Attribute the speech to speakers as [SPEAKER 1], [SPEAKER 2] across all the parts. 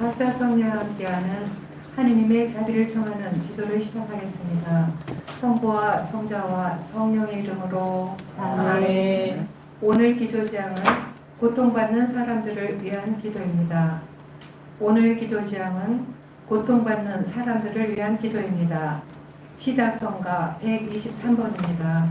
[SPEAKER 1] 박사성령과 함께하는 하느님의 자비를 청하는 기도를 시작하겠습니다. 성부와 성자와 성령의 이름으로 아멘. 오늘 기도 제목은 고통받는 사람들을 위한 기도입니다. 오늘 기도 제목은 고통받는 사람들을 위한 기도입니다. 시작성가 123번입니다.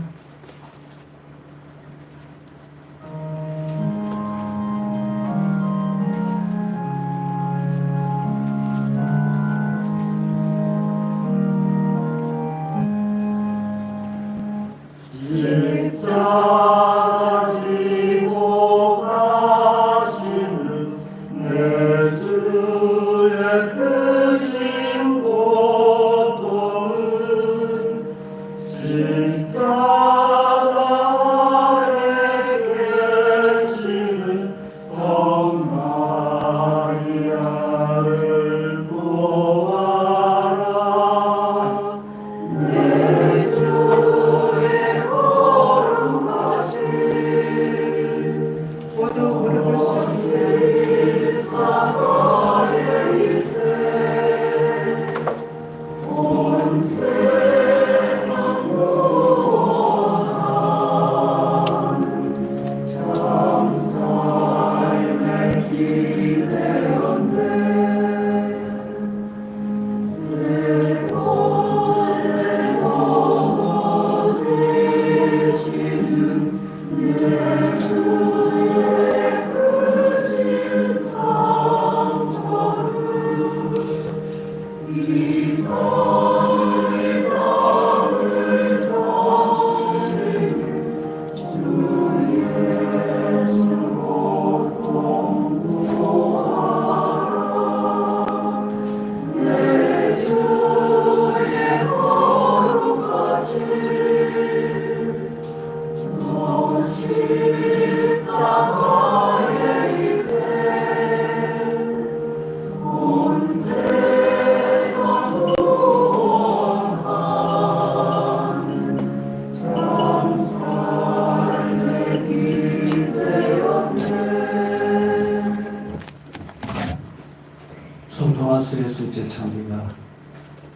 [SPEAKER 2] 성도마스의 셋째 찬미가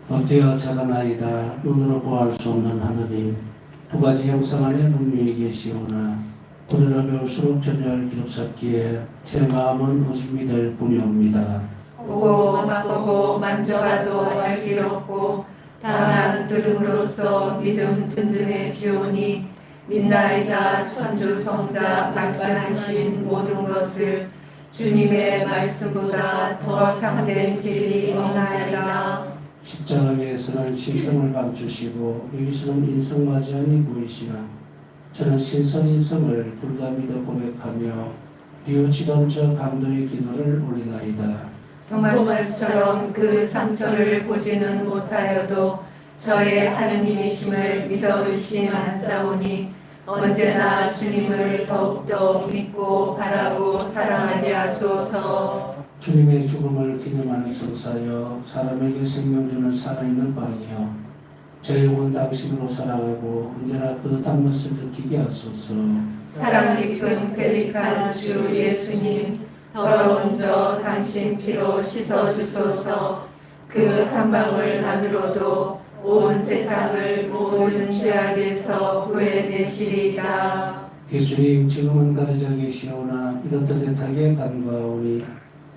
[SPEAKER 2] 어때야 작은아이다 눈으로 보할 수 없는 하느님 두 가지 형상 안에 분명히 계시오나 오늘을 배울수록 전열 기록 쌓기에 제 마음은 오직 믿을 뿐이옵니다.
[SPEAKER 1] 보고 맛보고 만져봐도 알 길 없고 다만 들음으로써 믿음 든든해지오니 믿나이다. 천주 성자 말씀하신 모든 것을 주님의 말씀보다 더 참된 진리 없나이다.
[SPEAKER 2] 십자가 위에서는 신성을 감추시고 여기서는 인성마지하니 보이시나 저는 신성인성을 둘 다 믿어 고백하며 뉘어지던 저 강도의 기도를 올리나이다.
[SPEAKER 1] 토마스처럼 그 상처를 보지는 못하여도 저의 하느님이심을 믿어 의심하사오니 언제나 주님을 더욱더 믿고 바라고 사랑하게 하소서.
[SPEAKER 2] 주님의 죽음을 기념하는 성사여 사람에게 생명 주는 살아있는 빵이여 제 영혼 당신으로 사랑하고 언제나 그 단맛을 느끼게 하소서.
[SPEAKER 1] 사랑 깊은 펠리칸 주 예수님 더러운 저 당신 피로 씻어주소서. 그 한 방울만으로도 온 세상을 모든 죄악에서 구해내시리이다.
[SPEAKER 2] 예수님 지금은 가려져 계시오나 이런 뜻하게 간과하오니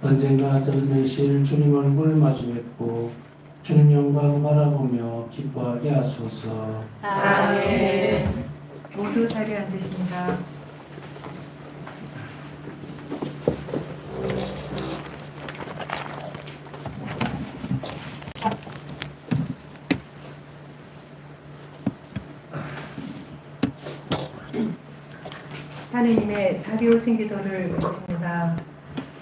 [SPEAKER 2] 언젠가 드러내실 주님 얼굴 마주 뵙고 주님 영광 바라보며 기뻐하게 하소서.
[SPEAKER 1] 아멘. 모두 자리에 앉으십니다. 하느님의 자비 오진 기도를 외칩니다.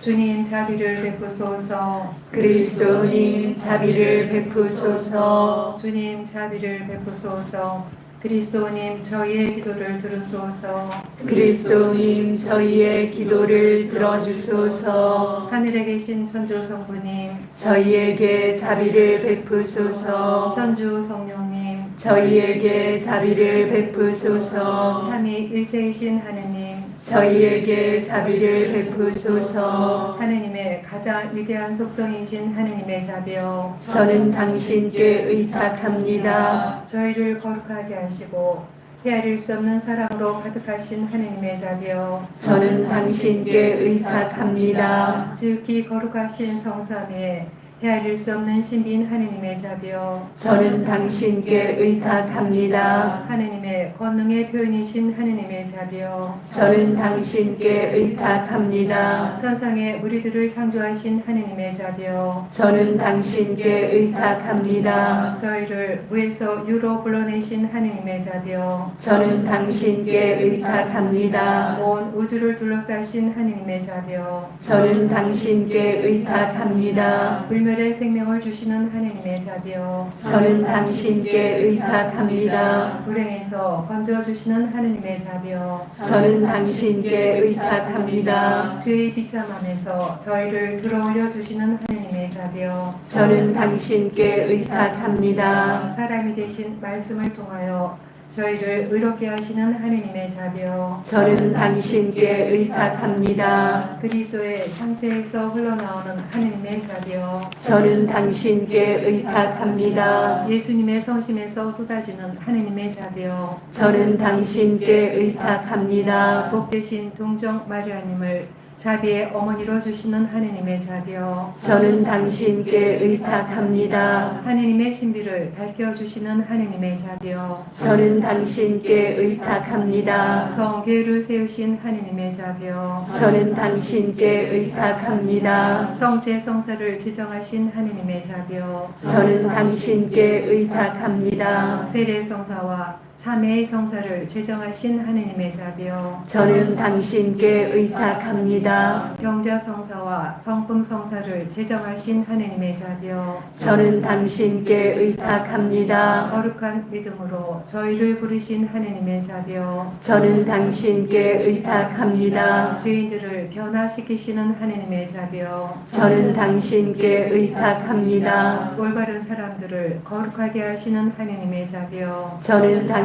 [SPEAKER 1] 주님 자비를 베푸소서.
[SPEAKER 3] 그리스도님 자비를 베푸소서.
[SPEAKER 1] 주님 자비를 베푸소서. 그리스도님 저희의 기도를 들으소서.
[SPEAKER 3] 그리스도님 저희의 기도를 들어주소서.
[SPEAKER 1] 하늘에 계신 천주 성부님,
[SPEAKER 3] 저희에게 자비를 베푸소서.
[SPEAKER 1] 천주 성령님,
[SPEAKER 3] 저희에게 자비를 베푸소서.
[SPEAKER 1] 삼위일체이신 하느님,
[SPEAKER 3] 저희에게 자비를 베푸소서.
[SPEAKER 1] 하느님의 가장 위대한 속성이신 하느님의 자비여,
[SPEAKER 3] 저는 당신께 의탁합니다.
[SPEAKER 1] 저희를 거룩하게 하시고 헤아릴 수 없는 사랑으로 가득하신 하느님의 자비여,
[SPEAKER 3] 저는 당신께 의탁합니다.
[SPEAKER 1] 지극히 거룩하신 성삼위에 헤아릴 수 없는 신비인 하느님의 자비여,
[SPEAKER 3] 저는 당신께 의탁합니다.
[SPEAKER 1] 하느님의 권능의 표현이신 하느님의 자비여,
[SPEAKER 3] 저는 당신께 의탁합니다.
[SPEAKER 1] 천상의 무리들을 창조하신 하느님의 자비여,
[SPEAKER 3] 저는 당신께 의탁합니다.
[SPEAKER 1] 저희를 무에서 유로 불러내신 하느님의 자비여,
[SPEAKER 3] 저는 당신께 의탁합니다.
[SPEAKER 1] 온 우주를 둘러싸신 하느님의 자비여,
[SPEAKER 3] 저는 당신께 의탁합니다.
[SPEAKER 1] 불멸의 생명을 주시는 하느님의 자비여,
[SPEAKER 3] 저는 당신께 의탁합니다.
[SPEAKER 1] 불행에서 건져주시는 하느님의 자비여,
[SPEAKER 3] 저는 당신께 의탁합니다.
[SPEAKER 1] 죄의 비참함에서 저희를 들어올려 주시는 하느님의 자비여,
[SPEAKER 3] 저는 당신께 의탁합니다.
[SPEAKER 1] 사람이 되신 말씀을 통하여 저희를 의롭게 하시는 하느님의 자비여,
[SPEAKER 3] 저는 당신께 의탁합니다.
[SPEAKER 1] 그리스도의 상체에서 흘러나오는 하느님의 자비여,
[SPEAKER 3] 저는 당신께 의탁합니다.
[SPEAKER 1] 예수님의 성심에서 쏟아지는 하느님의 자비여,
[SPEAKER 3] 저는 당신께 의탁합니다.
[SPEAKER 1] 복되신 동정 마리아님을 자비의 어머니로 주시는 하느님의 자비여,
[SPEAKER 3] 저는 당신께 의탁합니다.
[SPEAKER 1] 하느님의 신비를 밝혀주시는 하느님의 자비여,
[SPEAKER 3] 저는 당신께 의탁합니다.
[SPEAKER 1] 성교회를 세우신 하느님의 자비여,
[SPEAKER 3] 저는 당신께 의탁합니다.
[SPEAKER 1] 성제 성사를 제정하신 하느님의 자비여,
[SPEAKER 3] 저는 당신께 의탁합니다.
[SPEAKER 1] 세례 성사와 참회의 성사를 제정하신 하느님의 자비여,
[SPEAKER 3] 저는 당신께 의탁합니다.
[SPEAKER 1] 병자 성사와 성품 성사를 제정하신 하느님의 자비여,
[SPEAKER 3] 저는 당신께 의탁합니다.
[SPEAKER 1] 거룩한 믿음으로 저희를 부르신 하느님의 자비여,
[SPEAKER 3] 저는 당신께 의탁합니다.
[SPEAKER 1] 죄인들을 변화시키시는 하느님의 자비여,
[SPEAKER 3] 저는 당신께 의탁합니다.
[SPEAKER 1] 올바른 사람들을 거룩하게 하시는 하느님의 자비여,
[SPEAKER 3] 저는 당신께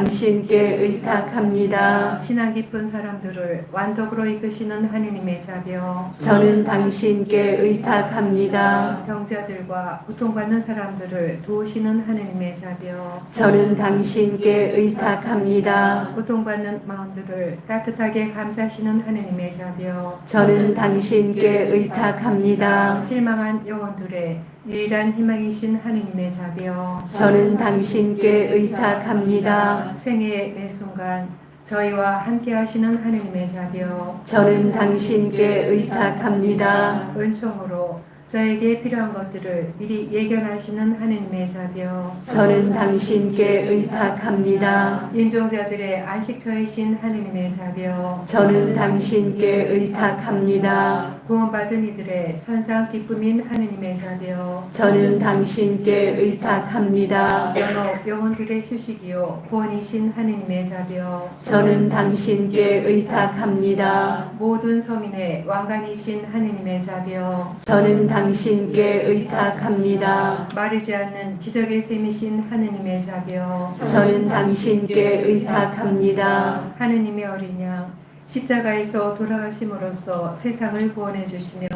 [SPEAKER 3] 의탁합니다.
[SPEAKER 1] 신앙 깊은 사람들을 완덕으로 이끄시는 하느님의 자비여,
[SPEAKER 3] 저는 당신께 의탁합니다.
[SPEAKER 1] 병자들과 고통받는 사람들을 도우시는 하느님의 자비여,
[SPEAKER 3] 저는 당신께 의탁합니다.
[SPEAKER 1] 고통받는 마음들을 따뜻하게 감싸시는 하느님의 자비여,
[SPEAKER 3] 저는 당신께 의탁합니다.
[SPEAKER 1] 실망한 영혼들의 유일한 희망이신 하느님의 자비여,
[SPEAKER 3] 저는 당신께 의탁합니다.
[SPEAKER 1] 생애의 매 순간 저희와 함께 하시는 하느님의 자비여,
[SPEAKER 3] 저는 당신께 의탁합니다.
[SPEAKER 1] 은총으로 저에게 필요한 것들을 미리 예견하시는 하느님의 자비여,
[SPEAKER 3] 저는 당신께 의탁합니다.
[SPEAKER 1] 인종자들의 안식처이신 하느님의 자비여,
[SPEAKER 3] 저는 당신께 의탁합니다.
[SPEAKER 1] 구원받은 이들의 선상 기쁨인 하느님의 자비여,
[SPEAKER 3] 저는 당신께 의탁합니다.
[SPEAKER 1] 연옥 영혼들의 휴식이요 구원이신 하느님의 자비여,
[SPEAKER 3] 저는 당신께 의탁합니다.
[SPEAKER 1] 모든 서민의 왕관이신 하느님의 자비여,
[SPEAKER 3] 저는 당신께 의탁합니다.
[SPEAKER 1] 마르지 않는 기적의 셈이신 하느님의 자비여,
[SPEAKER 3] 저는 당신께 의탁합니다.
[SPEAKER 1] 하느님의 어린 양 십자가에서 돌아가심으로써 세상을 구원해 주시며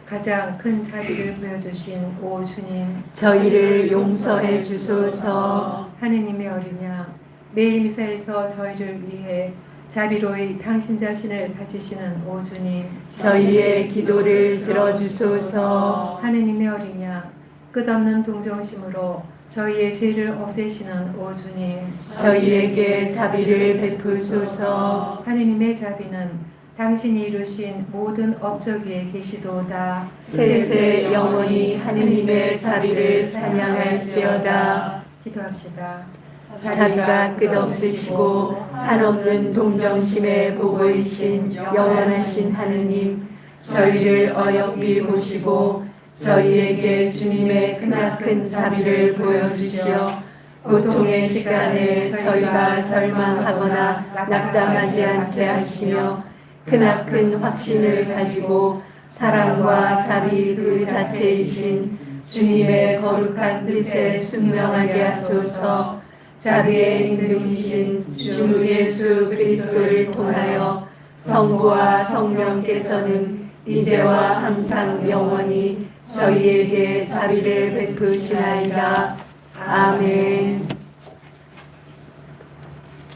[SPEAKER 1] 가장 큰 자비를 보여주신 오 주님,
[SPEAKER 3] 저희를 용서해 주소서.
[SPEAKER 1] 하느님의 어린 양 매일 미사에서 저희를 위해 자비로이 당신 자신을 바치시는 오 주님,
[SPEAKER 3] 저희의 기도를 들어주소서.
[SPEAKER 1] 하느님의 어린 양 끝없는 동정심으로 저희의 죄를 없애시는 오 주님,
[SPEAKER 3] 저희에게 자비를 베푸소서.
[SPEAKER 1] 하느님의 자비는 당신이 이루신 모든 업적 위에 계시도다.
[SPEAKER 3] 세세 영원히 하느님의 자비를 찬양할지어다.
[SPEAKER 1] 기도합시다.
[SPEAKER 3] 자비가 끝없으시고 한없는 동정심에 보고이신 영원하신 하느님, 저희를 어여삐 보시고 저희에게 주님의 크나큰 자비를 보여주시어 고통의 시간에 저희가 절망하거나 낙담하지 않게 하시며 크나큰 확신을 가지고 사랑과 자비 그 자체이신 주님의 거룩한 뜻에 순명하게 하소서. 자비의 임금이신 주 예수 그리스도를 통하여 성부와 성령께서는 이제와 항상 영원히 저희에게 자비를 베푸시나이다. 아멘.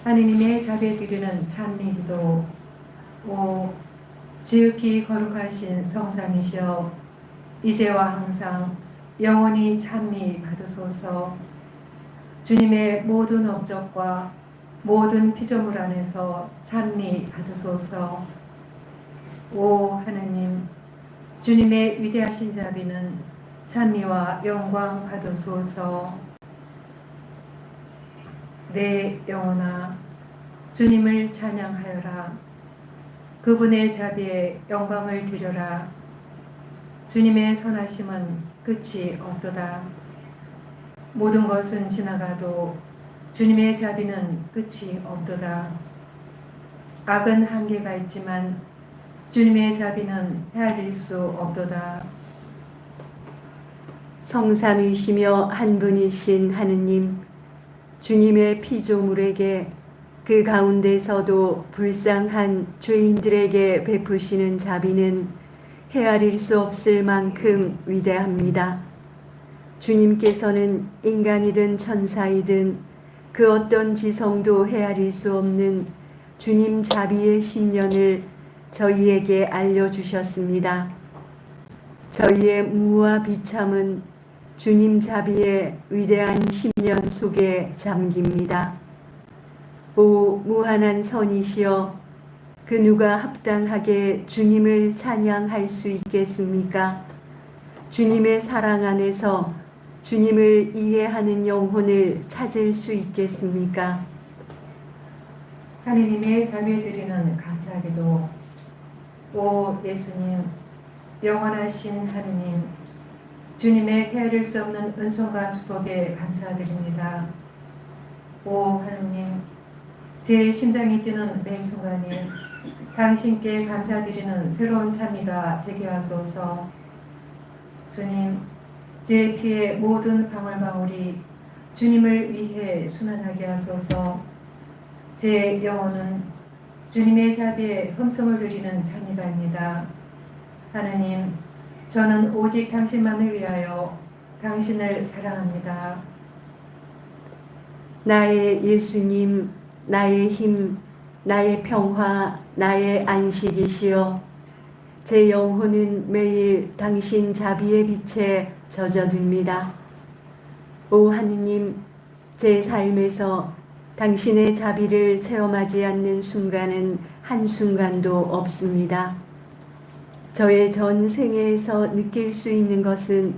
[SPEAKER 1] 하느님의 자비에 드리는 찬미기도. 오 지극히 거룩하신 성삼이시여, 이제와 항상 영원히 찬미 받으소서. 주님의 모든 업적과 모든 피조물 안에서 찬미 받으소서. 오 하느님, 주님의 위대하신 자비는 찬미와 영광 받으소서. 내 영혼아, 주님을 찬양하여라. 그분의 자비에 영광을 드려라. 주님의 선하심은 끝이 없도다. 모든 것은 지나가도 주님의 자비는 끝이 없도다. 악은 한계가 있지만 주님의 자비는 헤아릴 수 없도다.
[SPEAKER 3] 성삼위시며 한 분이신 하느님, 주님의 피조물에게 그 가운데서도 불쌍한 죄인들에게 베푸시는 자비는 헤아릴 수 없을 만큼 위대합니다. 주님께서는 인간이든 천사이든 그 어떤 지성도 헤아릴 수 없는 주님 자비의 심년을 저희에게 알려주셨습니다. 저희의 무와 비참은 주님 자비의 위대한 심년 속에 잠깁니다. 오 무한한 선이시여, 그 누가 합당하게 주님을 찬양할 수 있겠습니까? 주님의 사랑 안에서 주님을 이해하는 영혼을 찾을 수 있겠습니까?
[SPEAKER 1] 하느님의 자비에 드리는 감사기도. 오 예수님, 영원하신 하느님, 주님의 헤아릴 수 없는 은총과 축복에 감사드립니다. 오 하느님, 제 심장이 뛰는 매 순간이 당신께 감사드리는 새로운 찬미가 되게 하소서. 주님, 제 피의 모든 방울방울이 주님을 위해 순환하게 하소서. 제 영혼은 주님의 자비에 흠성을 드리는 찬미가입니다. 하느님, 저는 오직 당신만을 위하여 당신을 사랑합니다.
[SPEAKER 3] 나의 예수님, 나의 힘, 나의 평화, 나의 안식이시여, 제 영혼은 매일 당신 자비의 빛에 젖어듭니다. 오 하느님, 제 삶에서 당신의 자비를 체험하지 않는 순간은 한순간도 없습니다. 저의 전 생애에서 느낄 수 있는 것은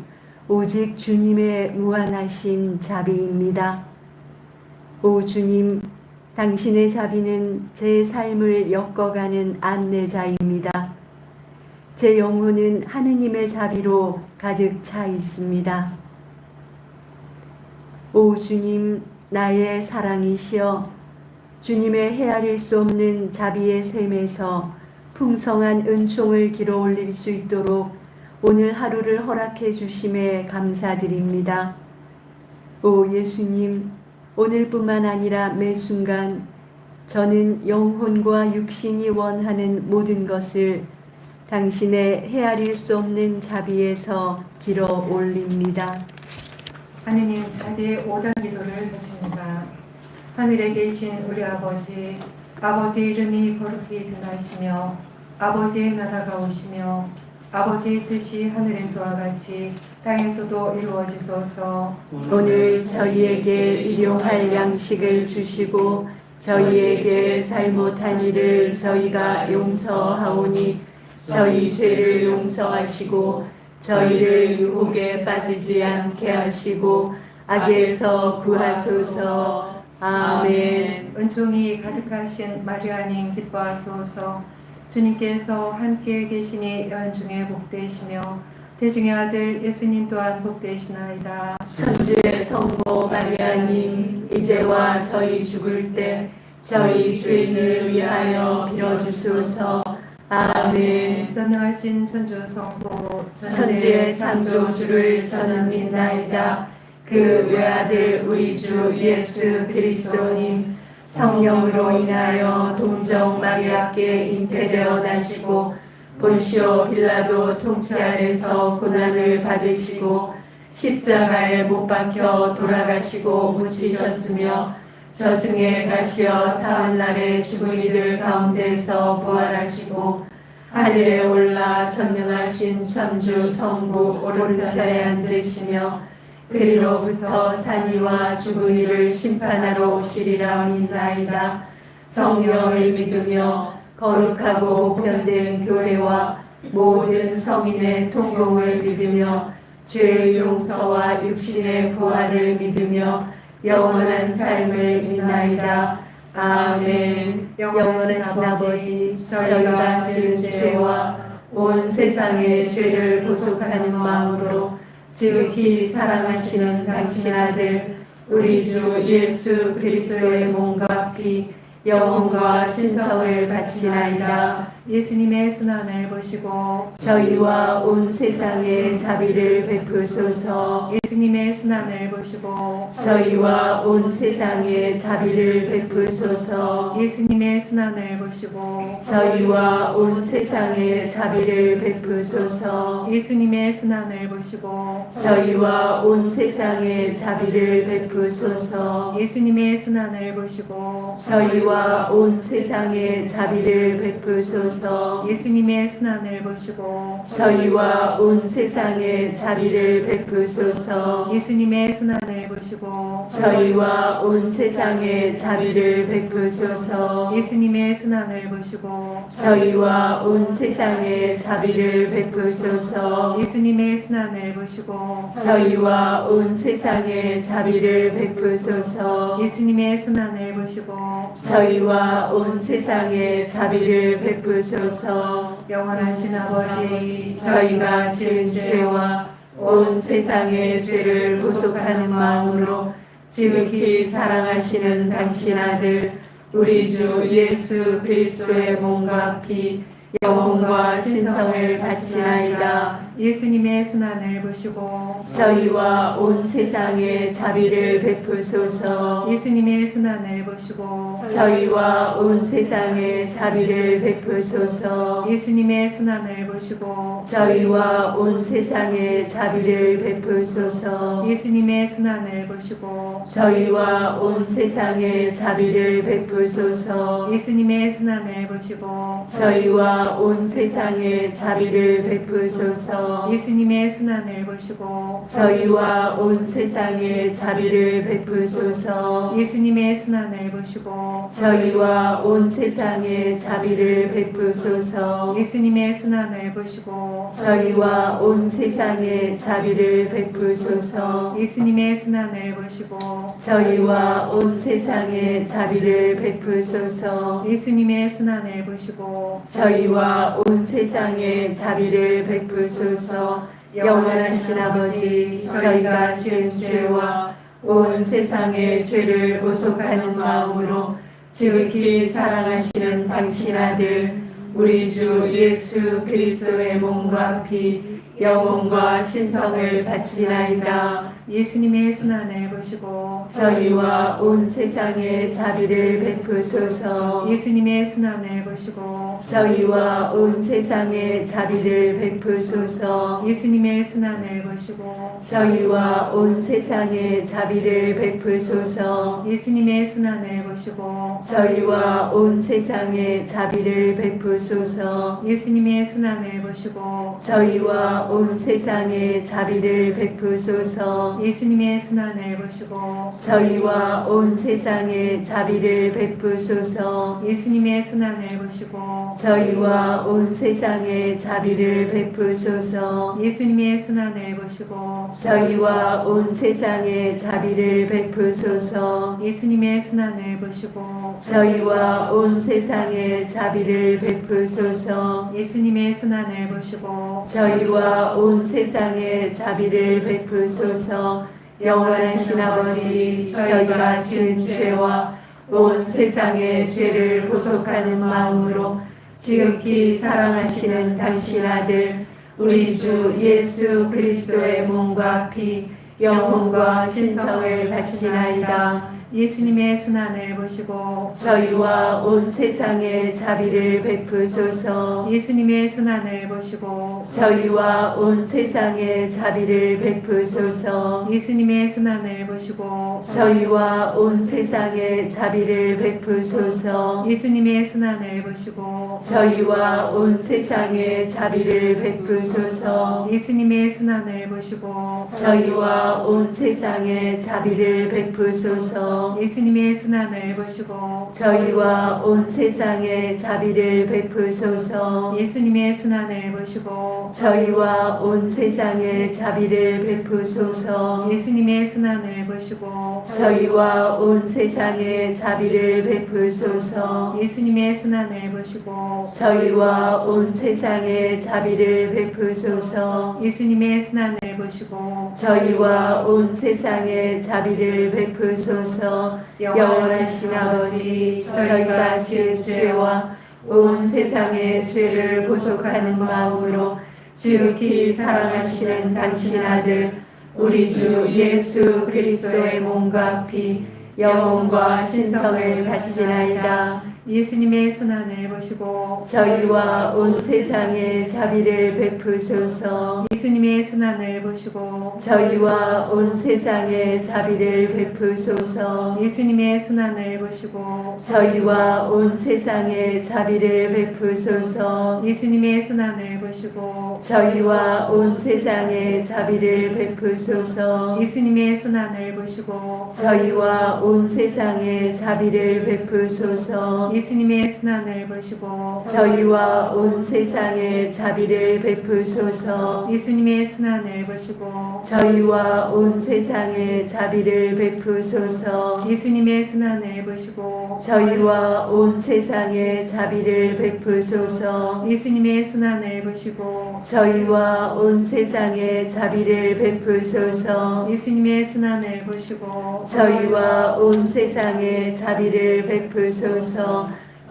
[SPEAKER 3] 오직 주님의 무한하신 자비입니다. 오 주님, 당신의 자비는 제 삶을 엮어가는 안내자입니다. 제 영혼은 하느님의 자비로 가득 차 있습니다. 오 주님, 나의 사랑이시여, 주님의 헤아릴 수 없는 자비의 샘에서 풍성한 은총을 길어 올릴 수 있도록 오늘 하루를 허락해 주심에 감사드립니다. 오 예수님, 오늘뿐만 아니라 매 순간 저는 영혼과 육신이 원하는 모든 것을 당신의 헤아릴 수 없는 자비에서 길어 올립니다.
[SPEAKER 1] 하느님 자비의 5단 기도를 바칩니다. 하늘에 계신 우리 아버지, 아버지의 이름이 거룩히 빛나시며 아버지의 나라가 오시며 아버지의 뜻이 하늘에서와 같이 땅에서도 이루어지소서.
[SPEAKER 3] 오늘 저희에게 일용할 양식을 주시고 저희에게 잘못한 일을 저희가 용서하오니 저희 죄를 용서하시고 저희를 유혹에 빠지지 않게 하시고 악에서 구하소서. 아멘.
[SPEAKER 1] 은총이 가득하신 마리아님 기뻐하소서. 주님께서 함께 계시니 여인 중에 복되시며 태중의 아들 예수님 또한 복되시나이다.
[SPEAKER 3] 천주의 성모 마리아님, 이제와 저희 죽을 때 저희 죄인을 위하여 빌어주소서. 아멘.
[SPEAKER 1] 전능하신 천주 성부
[SPEAKER 3] 천지의 창조주를 저는 믿나이다. 그 외아들 우리 주 예수 그리스도님, 성령으로 인하여 동정 마리아께 잉태되어 나시고 본시오 빌라도 통치 아래서 고난을 받으시고 십자가에 못 박혀 돌아가시고 묻히셨으며 저승에 가시어 사흘날에 죽은 이들 가운데서 부활하시고 하늘에 올라 전능하신 천주 성부 오른편에 앉으시며 그리로부터 산이와 죽은 이를 심판하러 오시리라 믿나이다. 성령을 믿으며 거룩하고 보편된 교회와 모든 성인의 통용을 믿으며 죄의 용서와 육신의 부활을 믿으며 영원한 삶을 믿나이다. 아멘. 영원하신 아버지, 저희가 지은 죄와 온 세상의 죄를 보속하는 마음으로 지극히 사랑하시는 당신 아들 우리 주 예수 그리스도의 몸과 피 영혼과 신성을 바치나이다.
[SPEAKER 1] 예수님의 순환을 보시고
[SPEAKER 3] 저희와 온 세상에 자비를 베푸소서.
[SPEAKER 1] 예수님의 순환을 보시고
[SPEAKER 3] 저희와 온 세상에 자비를 베푸소서.
[SPEAKER 1] 예수님의 순환을 보시고
[SPEAKER 3] 저희와 온 세상에 자비를 베푸소서.
[SPEAKER 1] 예수님의 순환을 보시고
[SPEAKER 3] 저희와 온 세상에 자비를 베푸소서.
[SPEAKER 1] 예수님의 순환을 보시고
[SPEAKER 3] 저희와 온 세상에 자비를 베푸소서.
[SPEAKER 1] 예수님의 순환을 보시고
[SPEAKER 3] 저희와 온 세상에 자비를 베푸소서.
[SPEAKER 1] 예수님의 순환을 보시고
[SPEAKER 3] 저희와 온 세상에 자비를 베푸소서.
[SPEAKER 1] 예수님의 순환을 보시고
[SPEAKER 3] 저희와 온 세상에 자비를 베푸소서.
[SPEAKER 1] 예수님의 순환을 보시고
[SPEAKER 3] 저희와 온 세상에 자비를 베푸소서.
[SPEAKER 1] 예수님의 순환을 보시고
[SPEAKER 3] 저희와 온 세상에 자비를 베푸소서.
[SPEAKER 1] 영원하신 아버지,
[SPEAKER 3] 저희가 지은 죄와 온 세상의 죄를 보속하는 마음으로 지극히 사랑하시는 당신 아들 우리 주 예수 그리스도의 몸과 피 영혼과 신성을 바치나이다.
[SPEAKER 1] 예수님의 순환을 보시고
[SPEAKER 3] 저희와 온 세상에 자비를 베푸소서.
[SPEAKER 1] 예수님의 순환을 보시고
[SPEAKER 3] 저희와 온 세상에 자비를 베푸소서.
[SPEAKER 1] 예수님의 순환을 보시고
[SPEAKER 3] 저희와 온 세상에 자비를 베푸소서.
[SPEAKER 1] 예수님의 순환을 보시고
[SPEAKER 3] 저희와 온 세상에 자비를 베푸소서.
[SPEAKER 1] 예수님의 순환을 보시고
[SPEAKER 3] 저희와 온 세상에 자비를 베푸소서.
[SPEAKER 1] 예수님의 순환을 보시고
[SPEAKER 3] 저희와 온 세상에 자비를 베푸소서.
[SPEAKER 1] 예수님의 순환을 보시고
[SPEAKER 3] 저희와 온 세상에 자비를 베푸소서.
[SPEAKER 1] 예수님의 순환을 보시고
[SPEAKER 3] 저희와 온 세상에 자비를 베푸소서.
[SPEAKER 1] 예수님의 순환을 보시고
[SPEAKER 3] 저희와 온 세상에 자비를 베푸소서.
[SPEAKER 1] 예수님의 순환을 보시고
[SPEAKER 3] 저희와 온 세상에 자비를 베푸소서. 영원하신 아버지, 저희가 지은 죄와 온 세상의 죄를 보속하는 마음으로 지극히 사랑하시는 당신 아들 우리 주 예수 그리스도의 몸과 피 영혼과 신성을 바치나이다.
[SPEAKER 1] 예수님의 순환을 보시고
[SPEAKER 3] 저희와 온 세상에 자비를 베푸소서.
[SPEAKER 1] 예수님의 순환을 보시고
[SPEAKER 3] 저희와 온 세상에 자비를 베푸소서.
[SPEAKER 1] 예수님의 순환을 보시고
[SPEAKER 3] 저희와 온 세상에 자비를 베푸소서.
[SPEAKER 1] 예수님의 순환을 보시고
[SPEAKER 3] 저희와 온 세상에 자비를 베푸소서.
[SPEAKER 1] 예수님의 순환을 보시고
[SPEAKER 3] 저희와 온 세상에 자비를 베푸소서.
[SPEAKER 1] 예수님의 순환을 보시고
[SPEAKER 3] 저희와 온 세상에 자비를 베푸소서.
[SPEAKER 1] 예수님의 순환을 보시고
[SPEAKER 3] 저희와 온 세상에 자비를 베푸소서.
[SPEAKER 1] 예수님의 순환을 보시고
[SPEAKER 3] 저희와 온 세상에 자비를 베푸소서.
[SPEAKER 1] 예수님의 순환을 보시고
[SPEAKER 3] 저희와 온 세상에 자비를 베푸소서.
[SPEAKER 1] 예수님의 순환을 보시고
[SPEAKER 3] 저희와 온 세상에 자비를 베푸소서. 영원하신 아버지, 저희가 지은 죄와 온 세상의 죄를 보속하는 마음으로 지극히 사랑하시는 당신 아들 우리 주 예수 그리스도의 몸과 피 영혼과 신성을 바치나이다.
[SPEAKER 1] 예수님의 순환을 보시고
[SPEAKER 3] 저희와 온 세상에 자비를 베푸소서.
[SPEAKER 1] 예수님의 순환을 보시고
[SPEAKER 3] 저희와 온 세상에 자비를 베푸소서.
[SPEAKER 1] 예수님의 순환을 보시고
[SPEAKER 3] 저희와 온 세상에 자비를 베푸소서.
[SPEAKER 1] 예수님의 순환을 보시고
[SPEAKER 3] 저희와 온 세상에 자비를 베푸소서.
[SPEAKER 1] 예수님의 순환을 보시고
[SPEAKER 3] 저희와 온 세상에 자비를 베푸소서.
[SPEAKER 1] 예수님의 순환을 보시고
[SPEAKER 3] 저희와 온 세상에 자비를 베푸소서.
[SPEAKER 1] 예수님의 순환을 보시고
[SPEAKER 3] 저희와 온 세상에 자비를 베푸소서.
[SPEAKER 1] 예수님의 순환을 보시고
[SPEAKER 3] 저희와 온 세상에 자비를 베푸소서.
[SPEAKER 1] 예수님의 순환을 보시고
[SPEAKER 3] 저희와 온 세상에 자비를 베푸소서.
[SPEAKER 1] 예수님의 순환을 보시고
[SPEAKER 3] 저희와 온 세상에 자비를 베푸소서. 영원하신 아버지, 저희가 지은 죄와 온 세상의 죄를 보속하는 마음으로 지극히 사랑하시는 당신 아들 우리 주 예수 그리스도의 몸과 피 영혼과 신성을 바치나이다.
[SPEAKER 1] 예수님의 순환을 보시고
[SPEAKER 3] 저희와 온 세상에 자비를 베푸소서.
[SPEAKER 1] 예수님의 순환을 보시고
[SPEAKER 3] 저희와 온 세상에 자비를 베푸소서.
[SPEAKER 1] 예수님의 순환을 보시고
[SPEAKER 3] 저희와 온 세상에 자비를 베푸소서.
[SPEAKER 1] 예수님의 순환을 보시고
[SPEAKER 3] 저희와 온 세상에 자비를 베푸소서.
[SPEAKER 1] 예수님의 순환을 보시고
[SPEAKER 3] 저희와 온 세상에 자비를 베푸소서.
[SPEAKER 1] 예수님의 순환을 보시고
[SPEAKER 3] 저희와 온 세상에 자비를 베푸소서.
[SPEAKER 1] 예수님의 순환을 보시고
[SPEAKER 3] 저희와 온 세상에 자비를 베푸소서.
[SPEAKER 1] 예수님의 순환을 보시고
[SPEAKER 3] 저희와 온 세상에 자비를 베푸소서.
[SPEAKER 1] 예수님의 순환을 보시고
[SPEAKER 3] 저희와 온 세상에 자비를 베푸소서.
[SPEAKER 1] 예수님의 순환을 보시고
[SPEAKER 3] 저희와 온 세상에 자비를 베푸소서.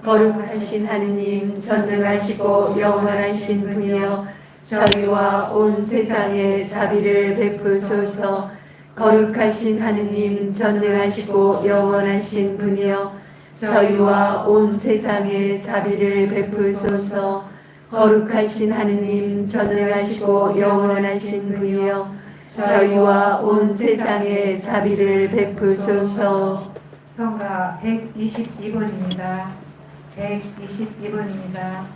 [SPEAKER 3] 거룩하신 하느님, 전능하시고 영원하신 분이여, 저희와 온 세상에 자비를 베푸소서. 거룩하신 하느님, 전능하시고 영원하신 분이여, 저희와 온 세상에 자비를 베푸소서. 거룩하신 하느님, 전능하시고 영원하신 분이여, 저희와 온 세상에 자비를 베푸소서.
[SPEAKER 1] 성가 122번입니다. 122번입니다.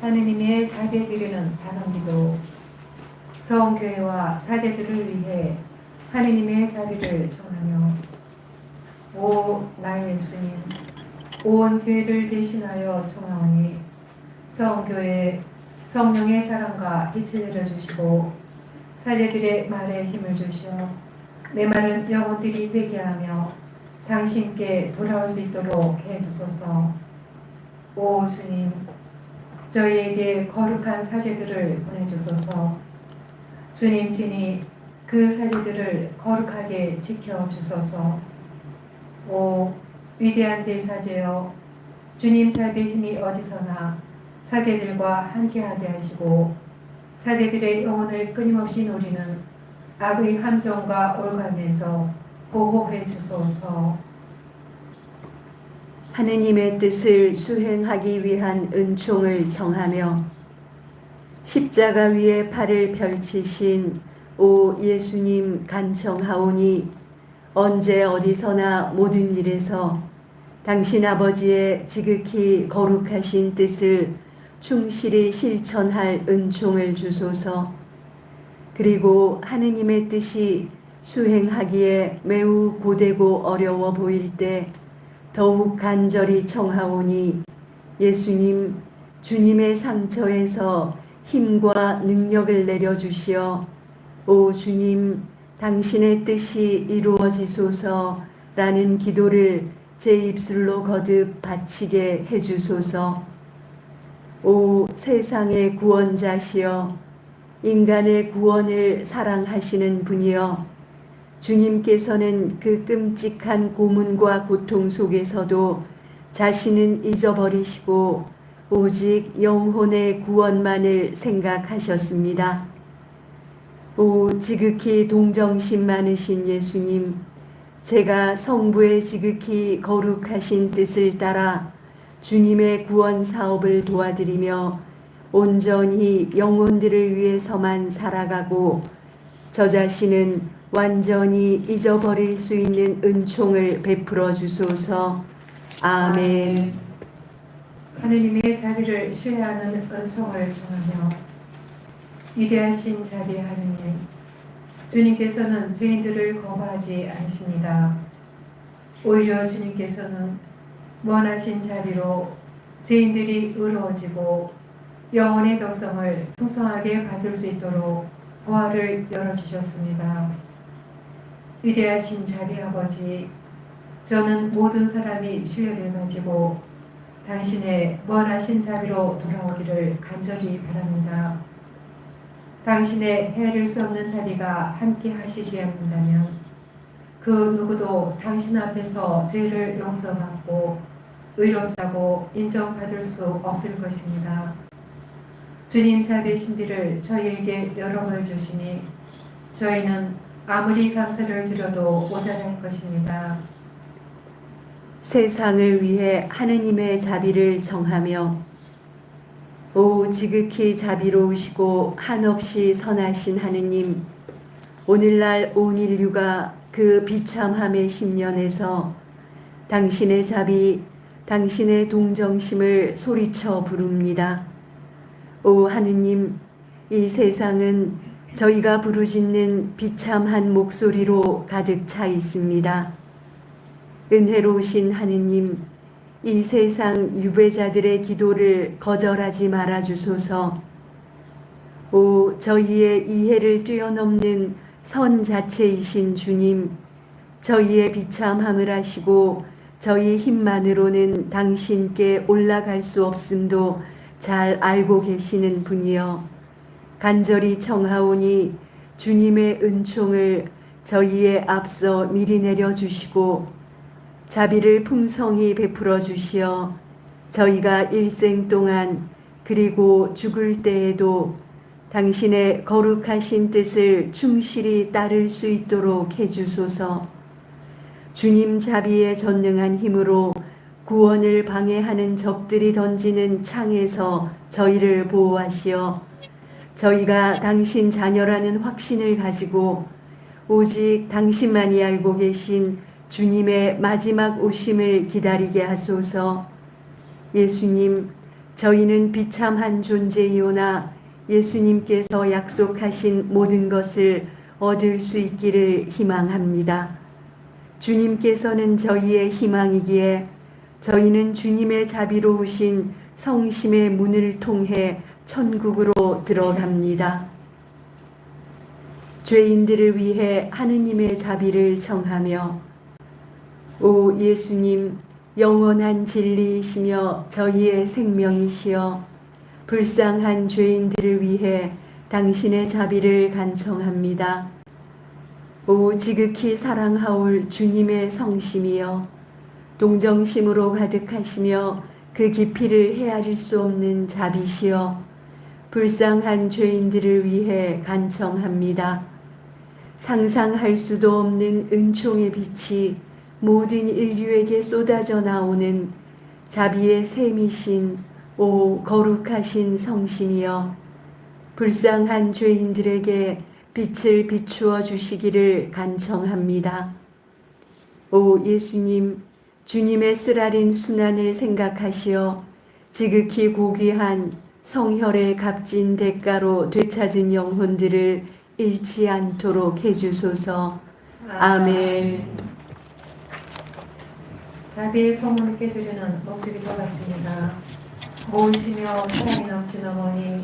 [SPEAKER 1] 하느님의 자비에 드리는 단원기도 성교회와 사제들을 위해 하느님의 자비를 청하며 오 나의 예수님 온 교회를 대신하여 청하오니 성교회 성령의 사랑과 빛을 내려주시고 사제들의 말에 힘을 주시어 메마른 영혼들이 회개하며 당신께 돌아올 수 있도록 해주소서. 오 주님 저희에게 거룩한 사제들을 보내주소서. 주님 친히 그 사제들을 거룩하게 지켜주소서. 오 위대한 대사제여 주님 자비의 힘이 어디서나 사제들과 함께하게 하시고 사제들의 영혼을 끊임없이 노리는 악의 함정과 올감에서 보호해 주소서.
[SPEAKER 3] 하느님의 뜻을 수행하기 위한 은총을 정하며 십자가 위에 팔을 펼치신 오 예수님 간청하오니 언제 어디서나 모든 일에서 당신 아버지의 지극히 거룩하신 뜻을 충실히 실천할 은총을 주소서. 그리고 하느님의 뜻이 수행하기에 매우 고되고 어려워 보일 때 더욱 간절히 청하오니 예수님 주님의 상처에서 힘과 능력을 내려주시어 오 주님 당신의 뜻이 이루어지소서라는 기도를 제 입술로 거듭 바치게 해주소서. 오 세상의 구원자시여 인간의 구원을 사랑하시는 분이여 주님께서는 그 끔찍한 고문과 고통 속에서도 자신은 잊어버리시고 오직 영혼의 구원만을 생각하셨습니다. 오 지극히 동정심 많으신 예수님, 제가 성부의 지극히 거룩하신 뜻을 따라 주님의 구원 사업을 도와드리며 온전히 영혼들을 위해서만 살아가고 저 자신은 완전히 잊어버릴 수 있는 은총을 베풀어 주소서. 아멘.
[SPEAKER 1] 하느님의 자비를 신뢰하는 은총을 정하며 위대하신 자비 하느님, 주님께서는 죄인들을 거부하지 않으십니다. 오히려 주님께서는 무한하신 자비로 죄인들이 의로워지고 영혼의 덕성을 풍성하게 받을 수 있도록 보화를 열어주셨습니다. 위대하신 자비 아버지, 저는 모든 사람이 신뢰를 가지고 당신의 무한하신 자비로 돌아오기를 간절히 바랍니다. 당신의 헤아릴 수 없는 자비가 함께 하시지 않는다면 그 누구도 당신 앞에서 죄를 용서받고 의롭다고 인정받을 수 없을 것입니다. 주님 자비의 신비를 저희에게 열어보여 주시니 저희는 아무리 감사를 드려도 모자랄 것입니다.
[SPEAKER 3] 세상을 위해 하느님의 자비를 정하며 오 지극히 자비로우시고 한없이 선하신 하느님, 오늘날 온 인류가 그 비참함의 10년에서 당신의 자비, 당신의 동정심을 소리쳐 부릅니다. 오 하느님, 이 세상은 저희가 부르짖는 비참한 목소리로 가득 차 있습니다. 은혜로우신 하느님, 이 세상 유배자들의 기도를 거절하지 말아 주소서. 오 저희의 이해를 뛰어넘는 선 자체이신 주님, 저희의 비참함을 아시고 저희 힘만으로는 당신께 올라갈 수 없음도 잘 알고 계시는 분이여 간절히 청하오니 주님의 은총을 저희의 앞서 미리 내려주시고 자비를 풍성히 베풀어 주시어 저희가 일생 동안 그리고 죽을 때에도 당신의 거룩하신 뜻을 충실히 따를 수 있도록 해주소서. 주님 자비에 전능한 힘으로 구원을 방해하는 적들이 던지는 창에서 저희를 보호하시어 저희가 당신 자녀라는 확신을 가지고 오직 당신만이 알고 계신 주님의 마지막 오심을 기다리게 하소서. 예수님, 저희는 비참한 존재이오나 예수님께서 약속하신 모든 것을 얻을 수 있기를 희망합니다. 주님께서는 저희의 희망이기에 저희는 주님의 자비로우신 성심의 문을 통해 천국으로 들어갑니다. 죄인들을 위해 하느님의 자비를 청하며 오 예수님, 영원한 진리이시며 저희의 생명이시여 불쌍한 죄인들을 위해 당신의 자비를 간청합니다. 오 지극히 사랑하올 주님의 성심이여 동정심으로 가득하시며 그 깊이를 헤아릴 수 없는 자비시여 불쌍한 죄인들을 위해 간청합니다. 상상할 수도 없는 은총의 빛이 모든 인류에게 쏟아져 나오는 자비의 샘이신 오 거룩하신 성심이여, 불쌍한 죄인들에게 빛을 비추어 주시기를 간청합니다. 오 예수님, 주님의 쓰라린 순환을 생각하시어 지극히 고귀한 성혈의 값진 대가로 되찾은 영혼들을 잃지 않도록 해주소서. 아멘.
[SPEAKER 1] 자비의 성물께 드리는 목소리도 바칩니다. 모으시며 사랑이 넘치는 어머니,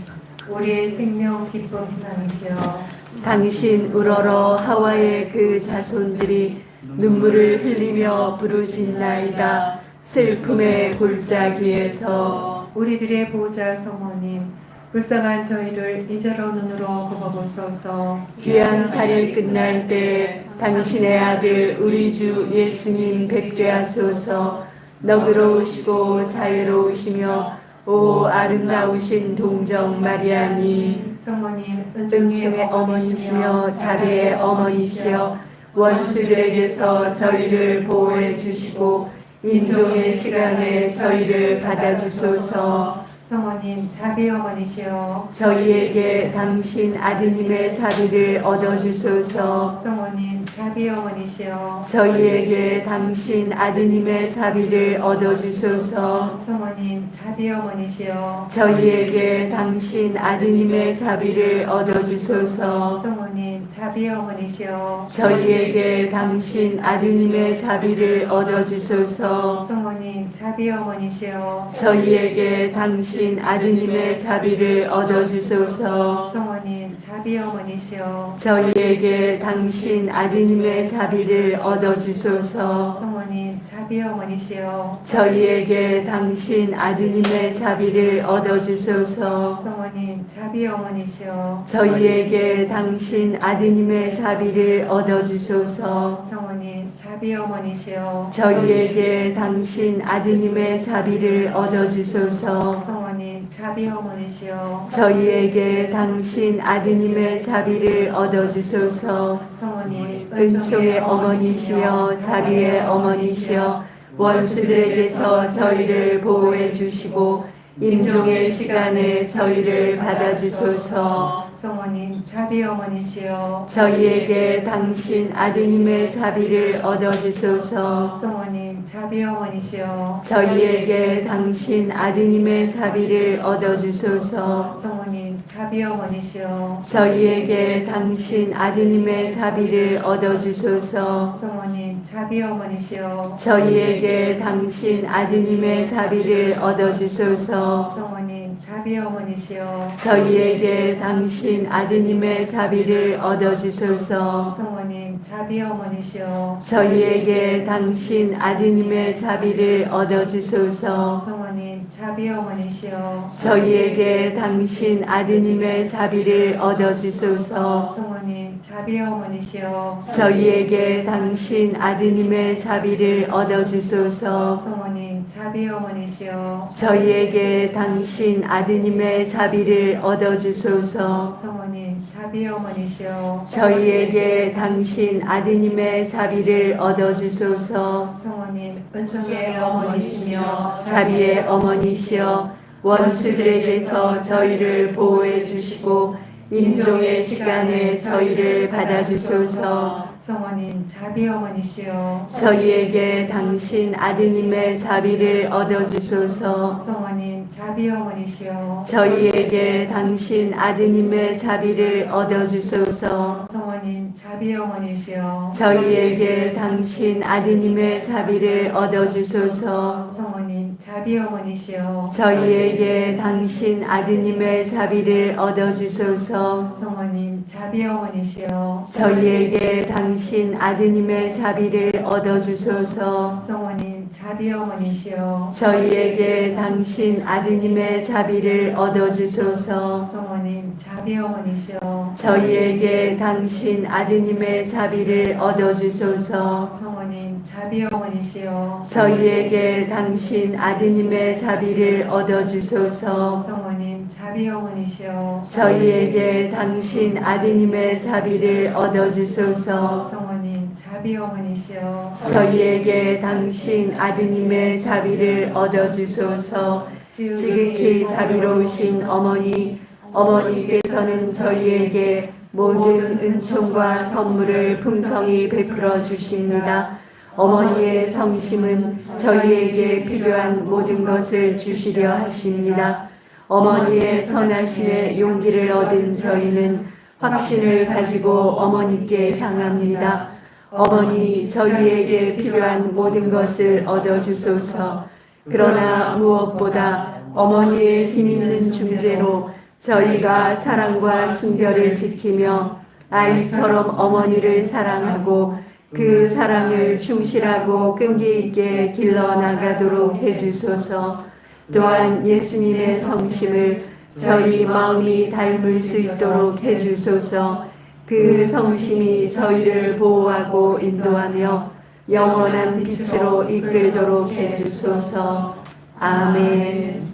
[SPEAKER 1] 우리의 생명 기쁨 희망이시여,
[SPEAKER 3] 당신 우러러 하와의 그 자손들이 눈물을 흘리며 부르짖나이다. 슬픔의 골짜기에서
[SPEAKER 1] 우리들의 보호자 성모님, 불쌍한 저희를 이제로 눈으로 굽어보소서.
[SPEAKER 3] 귀한 살이 끝날 때 당신의 아들 우리 주 예수님 뵙게 하소서. 너그러우시고 자유로우시며 오 아름다우신 동정 마리아님,
[SPEAKER 1] 성모님,
[SPEAKER 3] 은총의 어머니시며 자비의 어머니시여, 원수들에게서 저희를 보호해 주시고 임종의 시간에 저희를 받아주소서.
[SPEAKER 1] 성모님, 자비의 어머니시여,
[SPEAKER 3] 저희에게 당신 아드님의 자비를 얻어주소서.
[SPEAKER 1] 성모님, 자비의 어머니시여,
[SPEAKER 3] 저희에게 당신 아드님의 자비를 얻어주소서.
[SPEAKER 1] 성모님, 자비의 어머니시여,
[SPEAKER 3] 저희에게 당신 아드님의 자비를 얻어주소서.
[SPEAKER 1] 성모님, 자비의 어머니시여,
[SPEAKER 3] 저희에게 당신 아드님의 자비를 얻어주소서.
[SPEAKER 1] 성모님, 자비의 어머니시여,
[SPEAKER 3] 저희에게 당신 아드님의 자비를 얻어주소서.
[SPEAKER 1] 성모님, 자비의 어머니시여,
[SPEAKER 3] 저희에게 당신 아드님의 자비를 얻어주소서.
[SPEAKER 1] 성모님, 자비의 어머니시여,
[SPEAKER 3] 저희에게 당신 아드님의 자비를 얻어주소서.
[SPEAKER 1] 성모님, 자비의 어머니시여,
[SPEAKER 3] 저희에게 당신 아드님의 자비를 얻어주소서.
[SPEAKER 1] 성모님, 자비의 어머니시여,
[SPEAKER 3] 저희에게 당신 아드님의 자비를 얻어주소서.
[SPEAKER 1] 성모님, 자비의 어머니시여,
[SPEAKER 3] 저희에게 당신 아드님의 자비를 얻어주소서.
[SPEAKER 1] 성모님,
[SPEAKER 3] 은총의 어머니시여 자비의 어머니시여, 원수들에게서 저희를 보호해 주시고 임종의 시간에 저희를 받아주소서.
[SPEAKER 1] 성모님, 자비의 어머니시여,
[SPEAKER 3] 저희에게 당신 아드님의 자비를 얻어주소서.
[SPEAKER 1] 성모님, 자비의 어머니시여,
[SPEAKER 3] 저희에게 당신 아드님의 자비를 얻어주소서.
[SPEAKER 1] 성모님, 자비의 어머니시여,
[SPEAKER 3] 저희에게 당신 아드님의 자비를 얻어주소서.
[SPEAKER 1] 성모님, 자비의 어머니시여,
[SPEAKER 3] 저희에게 당신 아드님의 자비를 얻어주소서.
[SPEAKER 1] 성모님, 자비의 어머니시여,
[SPEAKER 3] 저희에게 당신 아드님의 자비를 얻어주소서.
[SPEAKER 1] 성모님, 자비의 어머니시여,
[SPEAKER 3] 저희에게 당신 아드님의 자비를 얻어주소서.
[SPEAKER 1] 성모님, 자비의 어머니시여,
[SPEAKER 3] 저희에게 당신 아드님의 자비를 얻어주소서.
[SPEAKER 1] 성모님, 자비의 어머니시여,
[SPEAKER 3] 저희에게 당신 아드님의 자비를 얻어주소서.
[SPEAKER 1] 성모님, 자비의 어머니시여,
[SPEAKER 3] 저희에게 당신 아드님의 자비를 얻어주소서.
[SPEAKER 1] 성모님, 자비의 어머니시여,
[SPEAKER 3] 저희에게 당신 아드님의 자비를 얻어주소서.
[SPEAKER 1] 성모님, 은총의 어머니시며
[SPEAKER 3] 자비의 어머니시여, 원수들에게서 저희를 보호해 주시고 임종의 시간에 저희를 받아주소서.
[SPEAKER 1] 성모님, 자비의 어머니시여,
[SPEAKER 3] 저희에게 당신 아드님의 자비를 얻어주소서.
[SPEAKER 1] 성모님, 자비의 어머니시여,
[SPEAKER 3] 저희에게 당신 아드님의 자비를 얻어주소서.
[SPEAKER 1] 성모님, 자비의 어머니시여,
[SPEAKER 3] 저희에게 당신 아드님의 자비를 얻어주소서.
[SPEAKER 1] 성모님, 자비의 어머니시여,
[SPEAKER 3] 저희에게 당신 아드님의 자비를 얻어주소서.
[SPEAKER 1] 성모님, 자비의 어머니시여,
[SPEAKER 3] 저희에게 당신 아드님의 자비를 얻어주소서.
[SPEAKER 1] 성모님, 자비의 어머니시여,
[SPEAKER 3] 저희에게 당신 아드님의 자비를 얻어주소서.
[SPEAKER 1] 성모님, 자비의 어머니시여,
[SPEAKER 3] 저희에게 당신 아드님의 자비를 얻어주소서.
[SPEAKER 1] 성모님, 자비 영원이시여
[SPEAKER 3] 저희에게 당신 아드님의 자비를 얻어주소서.
[SPEAKER 1] 성모님 자비 영원이시여
[SPEAKER 3] 저희에게 당신 아드님의 자비를 얻어주소서.
[SPEAKER 1] 성모님 자비 영원이시여
[SPEAKER 3] 저희에게 당신 아드님의 자비를 얻어주소서. 지극히 자비로우신 어머니께서는 저희에게 모든 은총과 선물을 풍성히 베풀어 주십니다. 어머니의 성심은 저희에게 필요한 모든 것을 주시려 하십니다. 어머니의 선하심에 용기를 얻은 저희는 확신을 가지고 어머니께 향합니다. 어머니, 저희에게 필요한 모든 것을 얻어주소서. 그러나 무엇보다 어머니의 힘있는 중재로 저희가 사랑과 순결을 지키며 아이처럼 어머니를 사랑하고 그 사랑을 충실하고 끈기 있게 길러나가도록 해주소서. 또한 예수님의 성심을 저희 마음이 닮을 수 있도록 해주소서. 그 성심이 저희를 보호하고 인도하며 영원한 빛으로 이끌도록 해주소서. 아멘.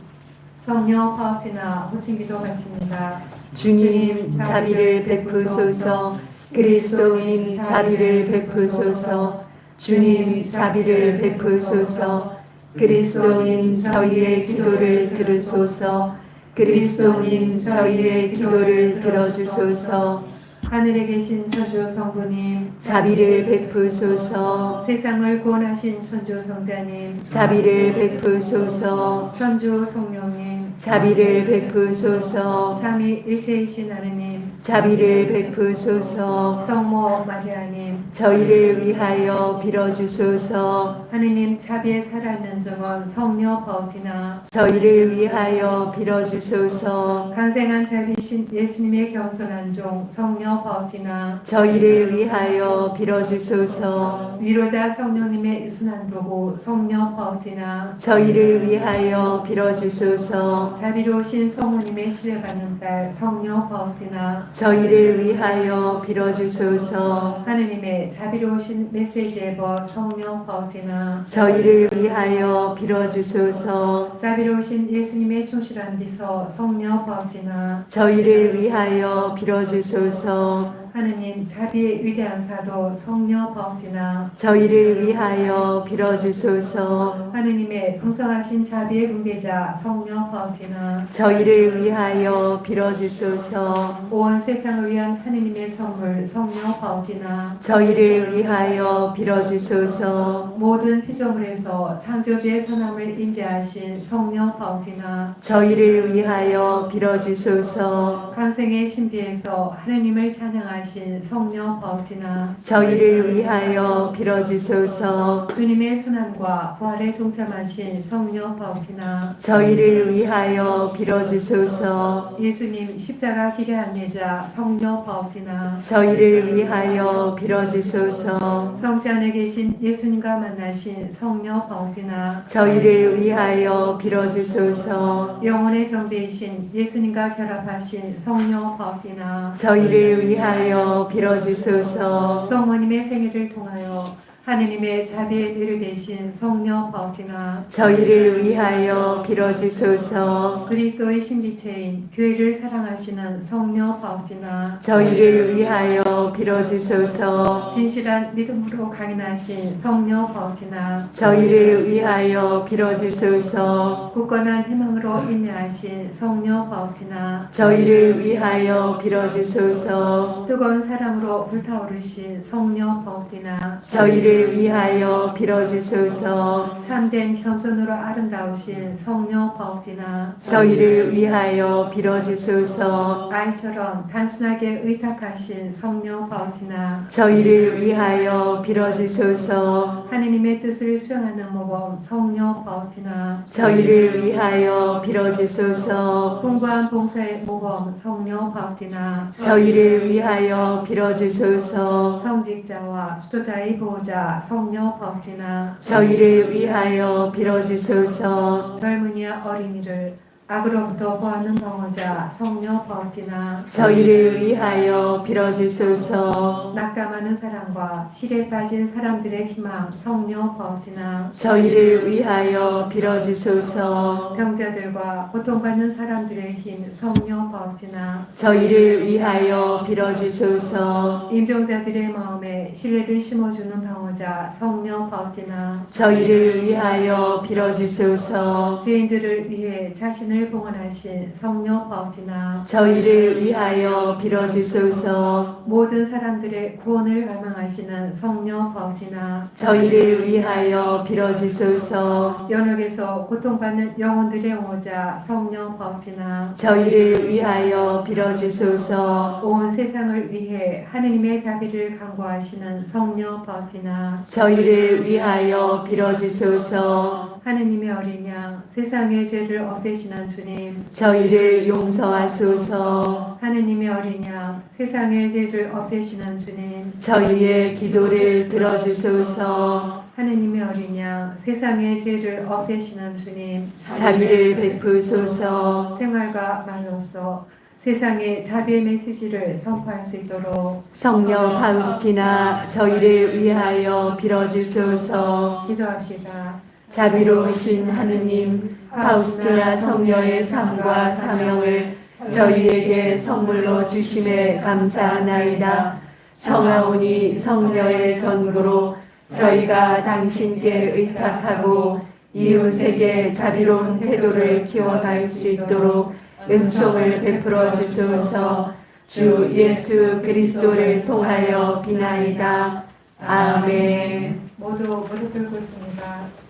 [SPEAKER 1] 성령 파우스티나 호칭기도 바칩니다.
[SPEAKER 3] 주님 자비를 베푸소서. 그리스도님 자비를 베푸소서. 주님 자비를 베푸소서. 그리스도님 저희의 기도를 들으소서. 그리스도님 저희의 기도를 들어주소서.
[SPEAKER 1] 하늘에 계신 천주 성부님
[SPEAKER 3] 자비를 베푸소서.
[SPEAKER 1] 세상을 구원하신 천주 성자님
[SPEAKER 3] 자비를 베푸소서.
[SPEAKER 1] 천주 성령님
[SPEAKER 3] 자비를 베푸소서.
[SPEAKER 1] 삼위일체이신 하느님
[SPEAKER 3] 자비를 베푸소서.
[SPEAKER 1] 성모 마리아님
[SPEAKER 3] 저희를 위하여 빌어주소서.
[SPEAKER 1] 하느님 자비에 살아있는 정원 성녀 파우스티나
[SPEAKER 3] 저희를 위하여 빌어주소서.
[SPEAKER 1] 간생한 자비신 예수님의 겸손한 종 성녀 파우스티나
[SPEAKER 3] 저희를 위하여 빌어주소서.
[SPEAKER 1] 위로자 성령님의 순한 도구 성녀 파우스티나
[SPEAKER 3] 저희를 위하여 빌어주소서.
[SPEAKER 1] 자비로우신 성모님의 신뢰받는 딸 성녀 파우스티나
[SPEAKER 3] 저희를 위하여 빌어주소서.
[SPEAKER 1] 하느님의 자비로우신 메시지 에버 성녀 파우스티나
[SPEAKER 3] 저희를 위하여 빌어주소서.
[SPEAKER 1] 자비로우신 예수님의 충실한 비서 성녀 파우스티나
[SPEAKER 3] 저희를 위하여 빌어주소서.
[SPEAKER 1] 하느님 자비의 위대한 사도 성녀 파우스티나
[SPEAKER 3] 저희를 위하여 빌어주소서.
[SPEAKER 1] 하느님의 풍성하신 자비의 분배자 성녀 파우스티나
[SPEAKER 3] 저희를 위하여 빌어주소서.
[SPEAKER 1] 온 세상을 위한 하느님의 선물 성녀 파우스티나
[SPEAKER 3] 저희를 위하여 빌어주소서.
[SPEAKER 1] 모든 피조물에서 창조주의 선함을 인지하신 성녀 파우스티나
[SPEAKER 3] 저희를 위하여 빌어주소서.
[SPEAKER 1] 강생의 신비에서 하느님을 찬양하신 성녀 파우스티나
[SPEAKER 3] 저희를 위하여 빌어주소서.
[SPEAKER 1] 주님의 순환과 부활에 동참하신 성녀 파우스티나
[SPEAKER 3] 저희를 위하여 빌어주소서.
[SPEAKER 1] 예수님 십자가 길의 안내자 성녀 파우스티나
[SPEAKER 3] 저희를 위하여 빌어주소서.
[SPEAKER 1] 성지 안에 계신 예수님과 만나신 성녀 파우스티나
[SPEAKER 3] 저희를 위하여 빌어주소서.
[SPEAKER 1] 영혼의 정배이신 예수님과 결합하신 성녀 파우스티나
[SPEAKER 3] 저희를 위하여 빌어주소서.
[SPEAKER 1] 성모님의 생애를 통하여 하느님의 자비에 매료되신 성녀 파우스티나
[SPEAKER 3] 저희를 위하여 빌어주소서.
[SPEAKER 1] 그리스도의 신비체인 교회를 사랑하시는 성녀 파우스티나
[SPEAKER 3] 저희를 위하여 빌어주소서.
[SPEAKER 1] 진실한 믿음으로 강인하신 성녀 파우스티나
[SPEAKER 3] 저희를 위하여 빌어주소서.
[SPEAKER 1] 굳건한 희망으로 인내하신 성녀 파우스티나
[SPEAKER 3] 저희를 위하여 빌어주소서.
[SPEAKER 1] 뜨거운 사랑으로 불타오르신 성녀 파우스티나
[SPEAKER 3] 저희를 위하여 빌어주소서.
[SPEAKER 1] 참된 겸손으로 아름다우신 성녀 파우스티나
[SPEAKER 3] 저희를 위하여 빌어주소서.
[SPEAKER 1] 아이처럼 단순하게 의탁하신 성녀 파우스티나
[SPEAKER 3] 저희를 위하여 빌어주소서.
[SPEAKER 1] 하느님의 뜻을 수행하는 모범 성녀 파우스티나
[SPEAKER 3] 저희를 위하여 빌어주소서.
[SPEAKER 1] 풍부한 봉사의 모범 성녀 파우스티나
[SPEAKER 3] 저희를 위하여 빌어주소서.
[SPEAKER 1] 성직자와 수도자의 보호자 성녀 파우스티나
[SPEAKER 3] 저희를 위하여 빌어주소서.
[SPEAKER 1] 젊은이와 어린이를 악으로부터 보호하는 방어자 성녀 파우스티나,
[SPEAKER 3] 저희를 위하여 빌어주소서.
[SPEAKER 1] 낙담하는 사랑과 실에 빠진 사람들의 희망 성녀 파우스티나,
[SPEAKER 3] 저희를 위하여 빌어주소서.
[SPEAKER 1] 병자들과 고통받는 사람들의 힘 성녀 파우스티나,
[SPEAKER 3] 저희를 위하여 빌어주소서.
[SPEAKER 1] 임종자들의 마음에 신뢰를 심어주는 방어자 성녀 파우스티나,
[SPEAKER 3] 저희를 위하여 빌어주소서.
[SPEAKER 1] 죄인들을 위해 자신을 봉헌하신 성녀 파우스티나,
[SPEAKER 3] 저희를 위하여 빌어주소서.
[SPEAKER 1] 모든 사람들의 구원을 갈망하시는 성녀 파우스티나,
[SPEAKER 3] 저희를 위하여 빌어주소서.
[SPEAKER 1] 연옥에서 고통받는 영혼들의 옹호자 성녀 파우스티나,
[SPEAKER 3] 저희를 위하여 빌어주소서.
[SPEAKER 1] 온 세상을 위해 하느님의 자비를 간구하시는 성녀 파우스티나,
[SPEAKER 3] 저희를 위하여 빌어주소서.
[SPEAKER 1] 하느님의 어린 양 세상의 죄를 없애시는 주님,
[SPEAKER 3] 저희를 용서하소서.
[SPEAKER 1] 하느님의 어린 양 세상의 죄를 없애시는 주님,
[SPEAKER 3] 저희의 기도를 들어주소서.
[SPEAKER 1] 하느님의 어린 양 세상의 죄를 없애시는 주님,
[SPEAKER 3] 자비를 베푸소서.
[SPEAKER 1] 생활과 말로써 세상에 자비의 메시지를 선포할 수 있도록
[SPEAKER 3] 성녀 파우스티나 저희를 위하여 빌어주소서.
[SPEAKER 1] 기도합시다.
[SPEAKER 3] 자비로우신 하느님, 파우스티나 성녀의 삶과 사명을 저희에게 선물로 주심에 감사하나이다. 청하오니 성녀의 선고로 저희가 당신께 의탁하고 이웃에게 자비로운 태도를 키워갈 수 있도록 은총을 베풀어 주소서. 주 예수 그리스도를 통하여 비나이다. 아멘.
[SPEAKER 1] 모두 무릎 꿇고 있습니다.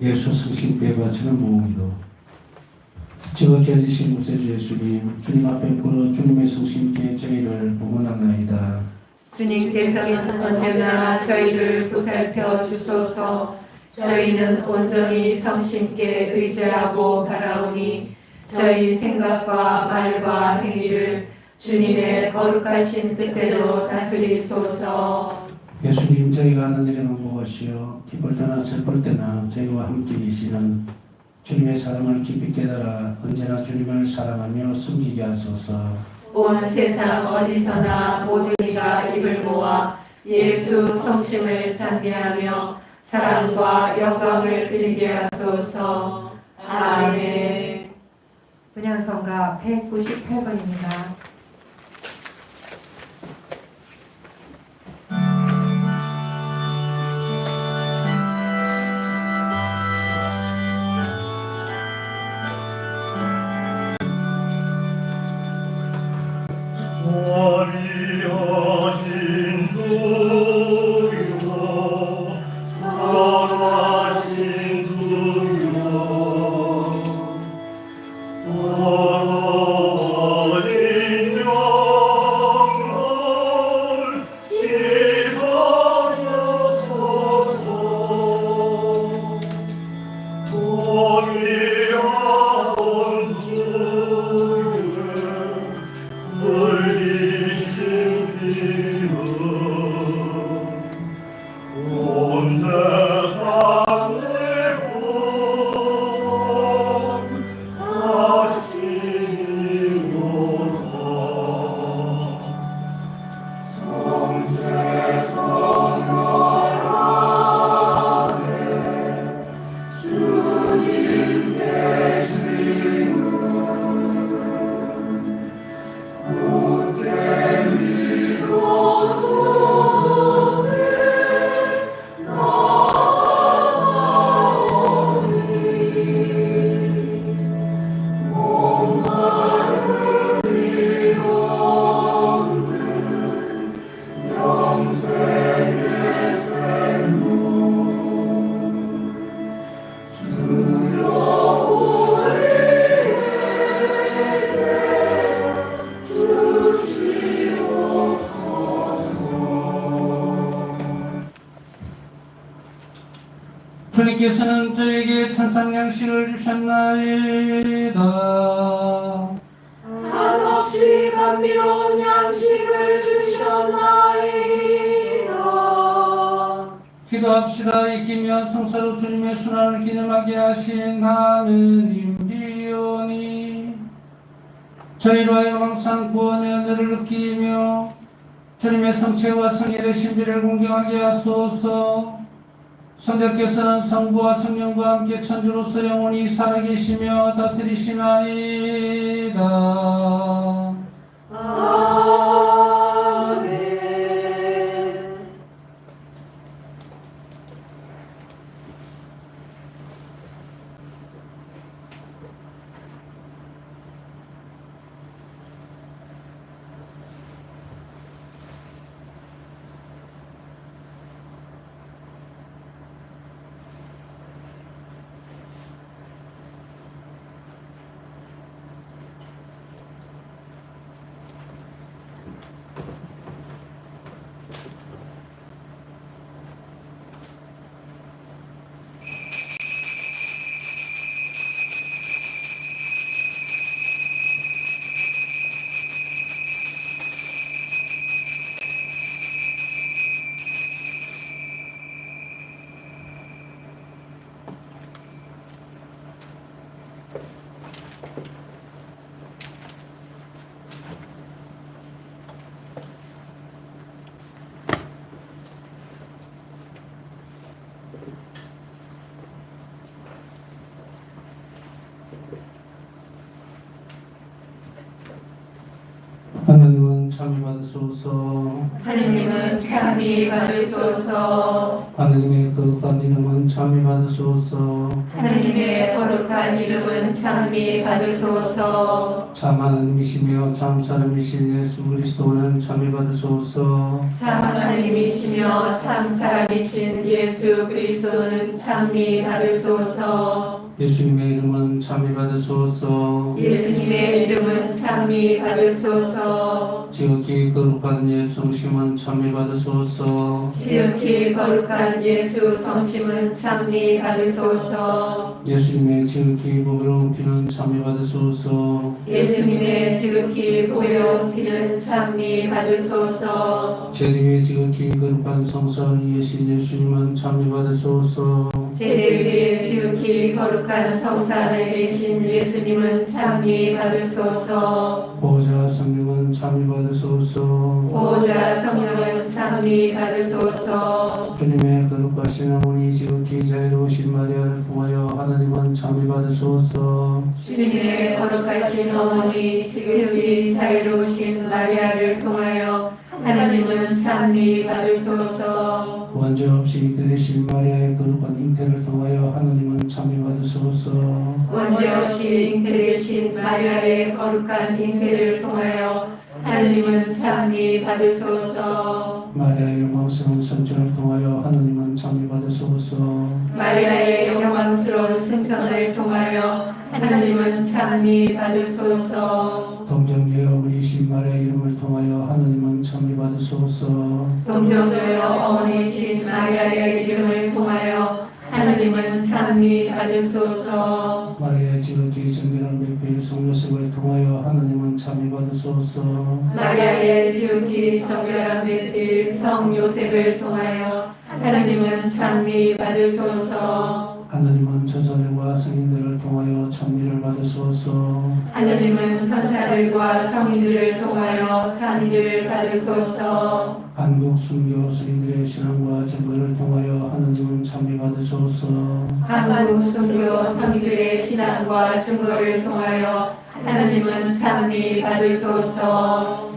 [SPEAKER 2] 예수 성심께 바치는 모음기도. 지극히 하신 구세주 예수님, 주님 앞에 꿇어 주님의 성심께 저희를 봉헌하나이다.
[SPEAKER 1] 주님께서는 언제나 저희를 보살펴 주소서. 저희는 온전히 성신께 의지하고 바라오니 저희 생각과 말과 행위를 주님의 거룩하신 뜻대로 다스리소서.
[SPEAKER 2] 예수님, 저희가 하는 일은 무엇이요? 기쁠 때나 슬플 때나 저희와 함께 계시는 주님의 사랑을 깊이 깨달아 언제나 주님을 사랑하며 섬기게 하소서.
[SPEAKER 1] 온 세상 어디서나 모든 이가 입을 모아 예수 성심을 찬미하며 사랑과 영광을 드리게 하소서. 아멘. 분향성가 198번입니다.
[SPEAKER 4] 자비하신 주여, 사랑하신 주여, 더러워진 영을 씻어주소서. 거미하던 주의 흘리신 피로
[SPEAKER 2] 주님께서는 저에게 천상 양식을 주셨나이다.
[SPEAKER 3] 한없이 감미로운 양식을 주셨나이다.
[SPEAKER 2] 기도합시다. 이기며 성사로 주님의 순환을 기념하게 하신 하느님이오니 저희로 하여 항상 구원의 은혜를 느끼며 주님의 성체와 성일의 신비를 공경하게 하소서. 성자께서는 성부와 성령과 함께 천주로서 영원히 살아계시며 다스리시나이다.
[SPEAKER 3] 아멘.
[SPEAKER 2] 하느님은 참이 받으소서.
[SPEAKER 3] 하느님은 참이 받으소서.
[SPEAKER 2] 하느님의 거룩한 이름은 참이 받으소서.
[SPEAKER 3] 하느님의 거룩한 이름은 참이 받으소서.
[SPEAKER 2] 참 하느님이시며 참 사람이신 예수 그리스도는 참이 받으소서.
[SPEAKER 3] 참 하느님이시며 참 사람이신 예수 그리스도는 참이 받으소서.
[SPEAKER 2] 예수님의 이름은 참이 받으소서.
[SPEAKER 3] 예수님의 이름은 참이 받으소서.
[SPEAKER 2] 지극히 거룩한 예수 성심은 참이 받으소서.
[SPEAKER 3] 지극히 거룩한 예수 성심은 참이 받으소서.
[SPEAKER 2] 예수님의 지극히 보배로운 피는 참이 받으소서.
[SPEAKER 3] 예수님의 지극히 보배로운 피는 참이 받으소서.
[SPEAKER 2] 제림의 지극히 거룩한 성사 이으신 예수님은 참이 받으소서.
[SPEAKER 3] 제대 위에 지극히 거룩한 성산에 계신 예수님은 참이 받으소서.
[SPEAKER 2] 보호자 성령은 참이 받으소서.
[SPEAKER 3] 보호자 성령은 참이 받으소서.
[SPEAKER 2] 주님의 거룩하신 어머니 지극히 자유로우신 마리아를 통하여 하나님은 참이 받으소서.
[SPEAKER 3] 주님의 거룩하신 어머니 지극히 자유로우신 마리아를 통하여 하나님은 참이 받으소서.
[SPEAKER 2] 원죄 없이 잉태되신 마리아의 거룩한 잉태를 통하여 하나님은 참이 받으소서.
[SPEAKER 3] 원죄 없이 잉태되신 마리아의 거룩한 잉태를 통하여 하나님은 참이 받으소서.
[SPEAKER 2] 마리아의 영광스러운 선전을 통하여 하나님은 참이 받으소서.
[SPEAKER 3] 마리아의 영광스러운 승천을 통하여 하나님은 참이 받으소서.
[SPEAKER 2] 동정녀의 어머니이신 마리아 이름을 통하여 하나님은 참이 받으소서.
[SPEAKER 3] 동정녀의 어머니이신 마리아의 이름을 통하여 하나님은 참이 받으소서.
[SPEAKER 2] 마리아의 지극히 정결한 배필 성요셉을 통하여 하나님은 참이 받으소서.
[SPEAKER 3] 마리아의 지극히 정결한 배필 성 요셉을 통하여 하나님은 참미 받으소서.
[SPEAKER 2] 하나님은 천사들과 성인들을 통하여 찬미를 받으소서.
[SPEAKER 3] 하나님은 천사들과 성인들을 통하여 찬미를 받으소서.
[SPEAKER 2] 한국 순교 성인들의 신앙과 증거를 통하여 하나님은 참미 받으소서.
[SPEAKER 3] 한국 순교 성인들의 신앙과 증거를 통하여 하나님은 참미 받으소서.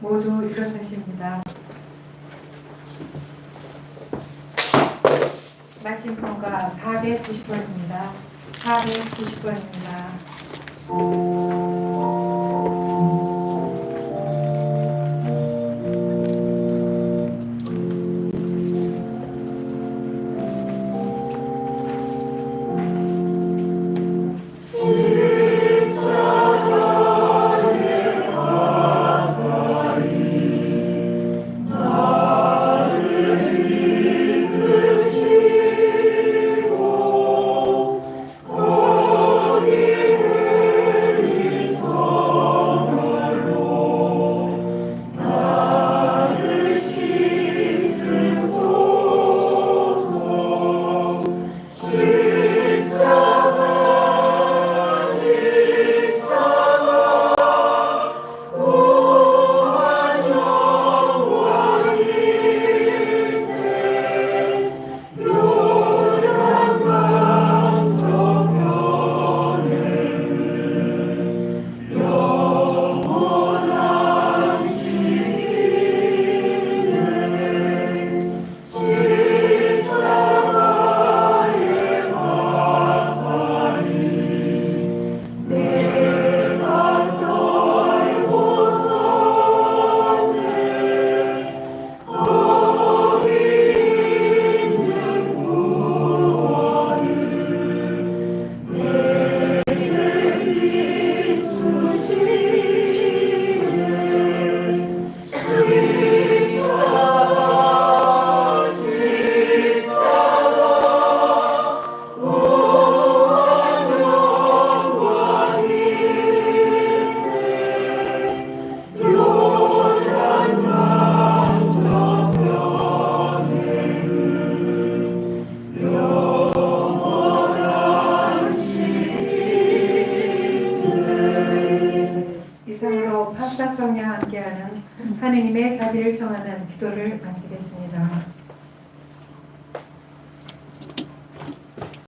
[SPEAKER 1] 모두 일어서십니다. 마침 성가 490번입니다. 490번입니다. 이상으로 파사성녀와 함께하는 하느님의 자비를 청하는 기도를 마치겠습니다.